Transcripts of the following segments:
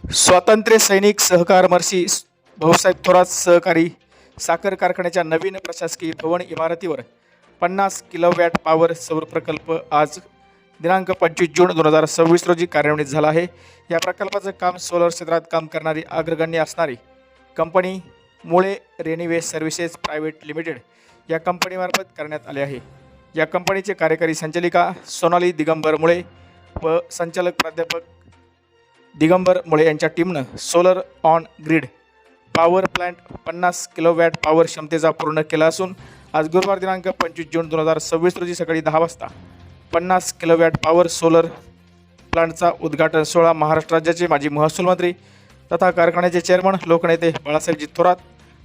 स्वातंत्र्य सैनिक सहकार मर्सी भाऊसाहेब थोरात सहकारी साखर कारखान्याच्या नवीन प्रशासकीय भवन इमारतीवर 50 किलोवॅट पॉवर सौर प्रकल्प आज दिनांक 25 जून 2026 रोजी कार्यान्वित झाला आहे. या प्रकल्पाचं काम सोलर क्षेत्रात काम करणारी अग्रगण्य असणारी कंपनी मुळे रेनिवे सर्व्हिसेस प्रायव्हेट लिमिटेड या कंपनीमार्फत करण्यात आले आहे. या कंपनीचे कार्यकारी संचालिका सोनाली दिगंबर मुळे व संचालक प्राध्यापक दिगंबर मुळे यांच्या टीमनं solar on grid power plant 50 kilowatt power क्षमतेचा पूर्ण केला असून आज गुरुवार दिनांक 25 जून 2026 रोजी सकाळी 10 वाजता 50 किलोवॅट पॉवर सोलर प्लांटचा उद्घाटन सोहळा महाराष्ट्र राज्याचे माजी महसूल मंत्री तथा कारखान्याचे चेअरमन लोकनेते बाळासाहेबजी थोरात,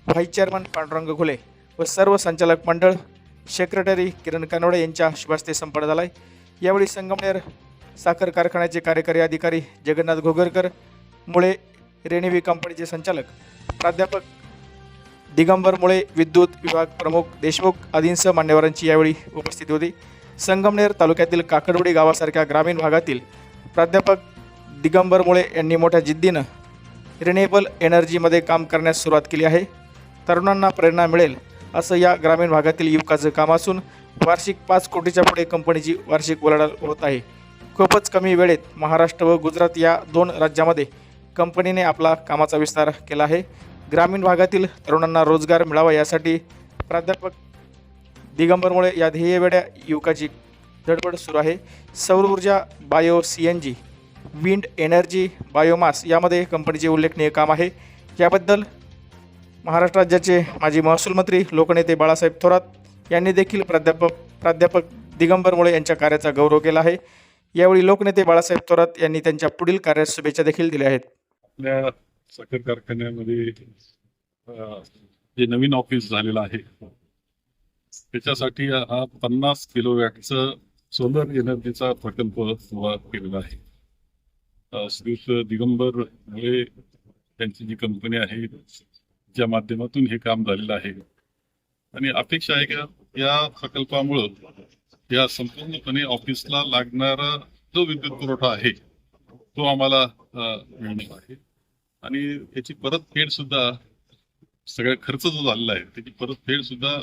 व्हाईस चेअरमन पांडुरंग घुले व सर्व संचालक मंडळ सेक्रेटरी किरण कानोडे यांच्या शुभ हस्ते संपन्न झाला आहे. यावेळी संगमनेर साखर कारखान्याचे कार्यकारी अधिकारी जगन्नाथ घोगरकर, मुळे रेनिवी कंपनीचे संचालक प्राध्यापक दिगंबर मुळे, विद्युत विभाग प्रमुख देशमुख आदींसह मान्यवरांची यावेळी उपस्थिती होती. संगमनेर तालुक्यातील काकडवडी गावासारख्या ग्रामीण भागातील प्राध्यापक दिगंबर मुळे यांनी मोठ्या जिद्दीनं रिन्युएबल एनर्जीमध्ये काम करण्यास सुरुवात केली आहे. तरुणांना प्रेरणा मिळेल असं या ग्रामीण भागातील युवकाचं काम असून वार्षिक 5 कोटीच्या पुढे कंपनीची वार्षिक उलाढाल होत आहे. खूपच कमी वेळेत महाराष्ट्र व गुजरात या 2 राज्यामध्ये कंपनीने आपला कामाचा विस्तार केला आहे. ग्रामीण भागातील तरुणांना रोजगार मिळावा यासाठी प्राध्यापक दिगंबरमुळे या ध्येयवेड्या युवकाची धडपड सुरू आहे. सौर ऊर्जा, bio CNG, wind energy, biomass यामध्ये कंपनीचे उल्लेखनीय काम आहे. याबद्दल महाराष्ट्र राज्याचे माजी महसूल मंत्री लोकनेते बाळासाहेब थोरात यांनी देखील प्राध्यापक दिगंबर मुळे यांच्या कार्याचा गौरव केला आहे. यावेळी लोकनेते बाळासाहेब थोरात यांनी त्यांच्या पुढील कार्यास शुभेच्छा देखील दिल्या आहेत. आपल्या साखर कारखान्यामध्ये जे नवीन ऑफिस झालेलं आहे त्याच्यासाठी हा 50 किलोवॅटचा सोलर एनर्जीचा प्रकल्प सुरुवात केलेला आहे. श्री दिगंबर मुळे त्यांची जी कंपनी आहे ज्या माध्यमातून हे काम झालेलं आहे आणि अपेक्षा आहे का या प्रकल्पामुळं या संपूर्णपणे ऑफिसला लागणारा जो विद्युत पुरवठा आहे तो आम्हाला मिळणार आहे आणि याची परतफेड सुद्धा सगळा खर्च जो झालेला आहे त्याची परतफेड सुद्धा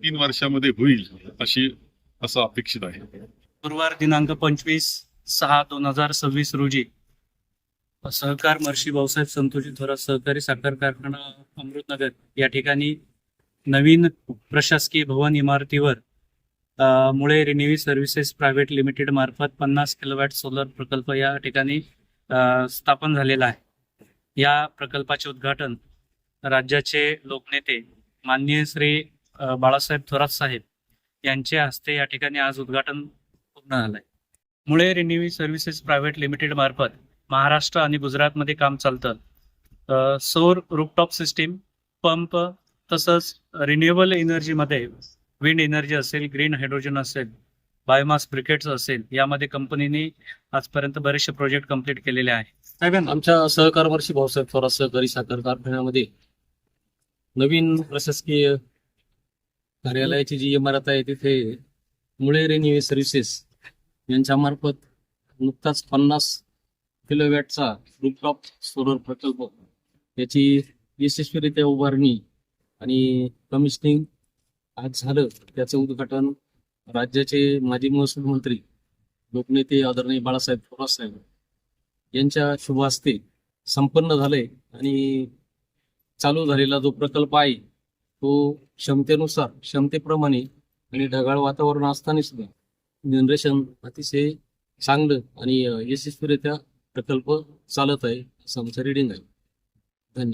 3 वर्षामध्ये होईल असं अपेक्षित आहे. गुरुवार दिनांक 25/6/2026 रोजी सहकार मर्सी भाऊसाहेब संतोषी थोरात सहकारी साखर कारखाना अमृतनगर या ठिकाणी नवीन प्रशासकीय भवन इमारतीवर मुळे रिन्युएबल सर्व्हिसेस प्रायव्हेट लिमिटेड मार्फत 50 किलोवॅट सोलर प्रकल्प या ठिकाणी स्थापन झालेला आहे. या प्रकल्पाचे उद्घाटन राज्याचे लोकनेते माननीय श्री बाळासाहेब थोरात साहेब यांच्या हस्ते या ठिकाणी आज उद्घाटन पूर्ण झालं आहे. मुळे रिन्युएबल सर्व्हिसेस प्रायव्हेट लिमिटेड मार्फत महाराष्ट्र आणि गुजरातमध्ये काम चालतं. सौर रूफटॉप सिस्टीम, पंप तसंच रिन्युएबल एनर्जीमध्ये विंड एनर्जी असेल, ग्रीन हायड्रोजन असेल, बायोमास ब्रिकेट्स असेल, यामध्ये कंपनीने आजपर्यंत बरेचसे प्रोजेक्ट कंप्लीट केलेले आहे. आमच्या सहकार मर्सी भाऊसाहेब थोरात सहकारी साखर कारखान्यामध्ये नवीन प्रशासकीय कार्यालयाची जी इमारत आहे तिथे मुळे रेनिवे सर्व्हिसेस यांच्या मार्फत नुकताच 50 किलोवॅटचा रूफटॉप सोलर प्रकल्प याची यशस्वीरित्या उभारणी आणि कमिशनिंग आज झालं. त्याचं उद्घाटन राज्याचे माजी महसूल मंत्री लोकनेते आदरणीय बाळासाहेब थोरात साहेब यांच्या शुभ हस्ते संपन्न झाले आणि चालू झालेला जो प्रकल्प आहे तो क्षमतेप्रमाणे आणि ढगाळ वातावरण असताना सुद्धा जनरेशन अतिशय चांगलं आणि यशस्वीरित्या प्रकल्प चालत आहे असं आमचं रीडिंग आहे. धन्यवाद.